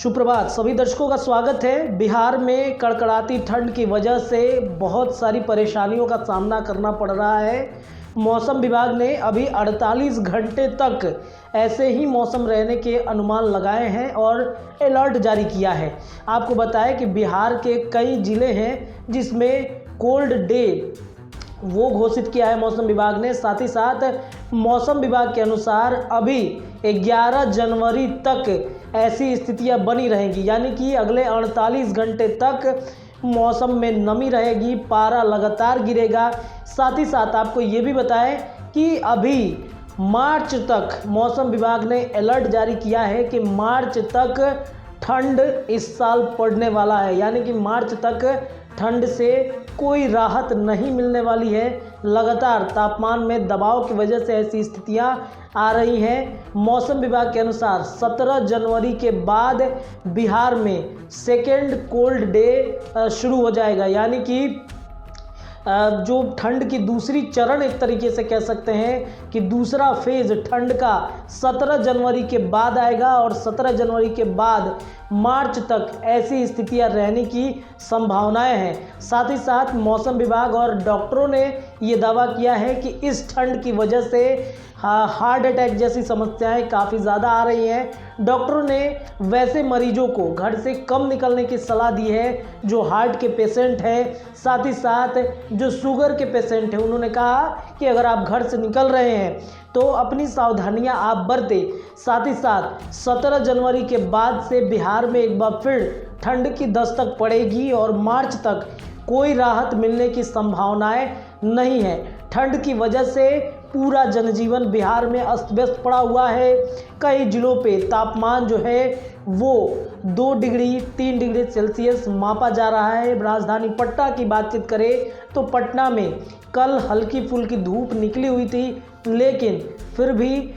सुप्रभात सभी दर्शकों का स्वागत है। बिहार में कड़कड़ाती ठंड की वजह से बहुत सारी परेशानियों का सामना करना पड़ रहा है। मौसम विभाग ने अभी 48 घंटे तक ऐसे ही मौसम रहने के अनुमान लगाए हैं और अलर्ट जारी किया है। आपको बताएं कि बिहार के कई ज़िले हैं जिसमें कोल्ड डे वो घोषित किया है मौसम विभाग ने। साथ ही साथ मौसम विभाग के अनुसार अभी 11 जनवरी तक ऐसी स्थितियां बनी रहेंगी, यानी कि अगले 48 घंटे तक मौसम में नमी रहेगी, पारा लगातार गिरेगा। साथ ही साथ आपको ये भी बताएं कि अभी मार्च तक मौसम विभाग ने अलर्ट जारी किया है कि मार्च तक ठंड इस साल पड़ने वाला है, यानी कि मार्च तक ठंड से कोई राहत नहीं मिलने वाली है। लगातार तापमान में दबाव की वजह से ऐसी स्थितियां आ रही हैं। मौसम विभाग के अनुसार 17 जनवरी के बाद बिहार में सेकेंड कोल्ड डे शुरू हो जाएगा, यानी कि जो ठंड की दूसरी चरण एक तरीके से कह सकते हैं कि दूसरा फेज ठंड का 17 जनवरी के बाद आएगा और 17 जनवरी के बाद मार्च तक ऐसी स्थितियां रहने की संभावनाएं हैं। साथ ही साथ मौसम विभाग और डॉक्टरों ने ये दावा किया है कि इस ठंड की वजह से हार्ट अटैक जैसी समस्याएं काफ़ी ज़्यादा आ रही हैं। डॉक्टरों ने वैसे मरीजों को घर से कम निकलने की सलाह दी है जो हार्ट के पेशेंट हैं। साथ ही साथ जो शुगर के पेशेंट हैं उन्होंने कहा कि अगर आप घर से निकल रहे हैं तो अपनी सावधानियां आप बरतें। साथ ही साथ 17 जनवरी के बाद से बिहार में एक बार फिर ठंड की दस्तक पड़ेगी और मार्च तक कोई राहत मिलने की संभावनाएं नहीं है। ठंड की वजह से पूरा जनजीवन बिहार में अस्त व्यस्त पड़ा हुआ है। कई जिलों पे तापमान जो है वो 2 डिग्री 3 डिग्री सेल्सियस मापा जा रहा है। राजधानी पटना की बातचीत करें तो पटना में कल हल्की फुल्की धूप निकली हुई थी, लेकिन फिर भी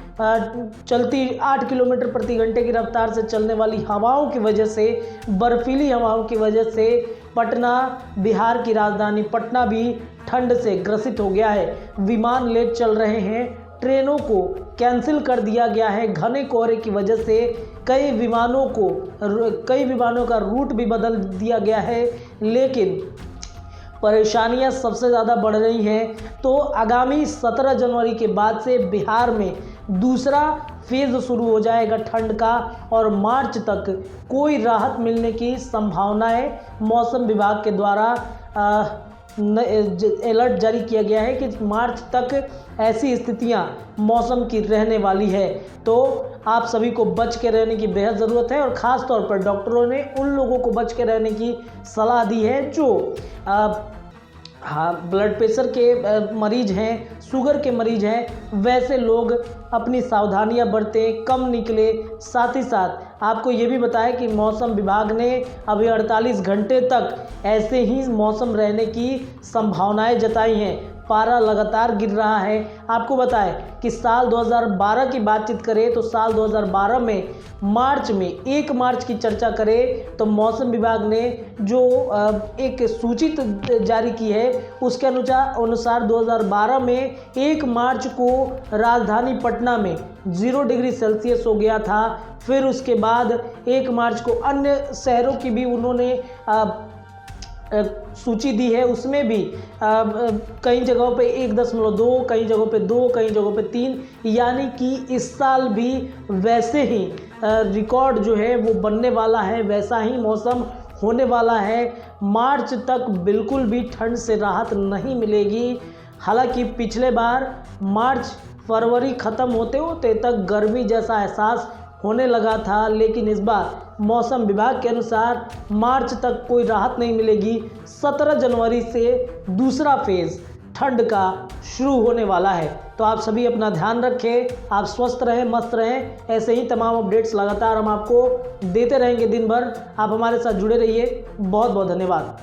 चलती 8 किलोमीटर प्रति घंटे की रफ्तार से चलने वाली हवाओं की वजह से, बर्फीली हवाओं की वजह से पटना, बिहार की राजधानी पटना भी ठंड से ग्रसित हो गया है। विमान लेट चल रहे हैं, ट्रेनों को कैंसिल कर दिया गया है। घने कोहरे की वजह से कई विमानों का रूट भी बदल दिया गया है, लेकिन परेशानियां सबसे ज़्यादा बढ़ रही हैं। तो आगामी 17 जनवरी के बाद से बिहार में दूसरा फेज़ शुरू हो जाएगा ठंड का और मार्च तक कोई राहत मिलने की संभावनाएं मौसम विभाग के द्वारा अलर्ट जारी किया गया है कि मार्च तक ऐसी स्थितियां मौसम की रहने वाली है। तो आप सभी को बच के रहने की बेहद ज़रूरत है और ख़ास तौर पर डॉक्टरों ने उन लोगों को बच के रहने की सलाह दी है जो ब्लड प्रेशर के मरीज हैं, शुगर के मरीज हैं। वैसे लोग अपनी सावधानियां बरतें, कम निकले। साथ ही साथ आपको ये भी बताया कि मौसम विभाग ने अभी 48 घंटे तक ऐसे ही मौसम रहने की संभावनाएं जताई हैं। पारा लगातार गिर रहा है। आपको बताएं कि साल 2012 की बातचीत करें तो साल 2012 में मार्च में 1 मार्च की चर्चा करें तो मौसम विभाग ने जो एक सूची जारी की है उसके अनुसार 2012 में 1 मार्च को राजधानी पटना में 0 डिग्री सेल्सियस हो गया था। फिर उसके बाद 1 मार्च को अन्य शहरों की भी उन्होंने सूची दी है, उसमें भी कई जगहों पे 1.2, कई जगहों पे 2, कई जगहों पे 3, यानी कि इस साल भी वैसे ही रिकॉर्ड जो है वो बनने वाला है, वैसा ही मौसम होने वाला है। मार्च तक बिल्कुल भी ठंड से राहत नहीं मिलेगी। हालांकि पिछले बार मार्च फरवरी ख़त्म होते होते तक गर्मी जैसा एहसास होने लगा था, लेकिन इस बार मौसम विभाग के अनुसार मार्च तक कोई राहत नहीं मिलेगी। 17 जनवरी से दूसरा फेज़ ठंड का शुरू होने वाला है। तो आप सभी अपना ध्यान रखें, आप स्वस्थ रहें, मस्त रहें। ऐसे ही तमाम अपडेट्स लगातार हम आपको देते रहेंगे दिन भर। आप हमारे साथ जुड़े रहिए। बहुत बहुत धन्यवाद।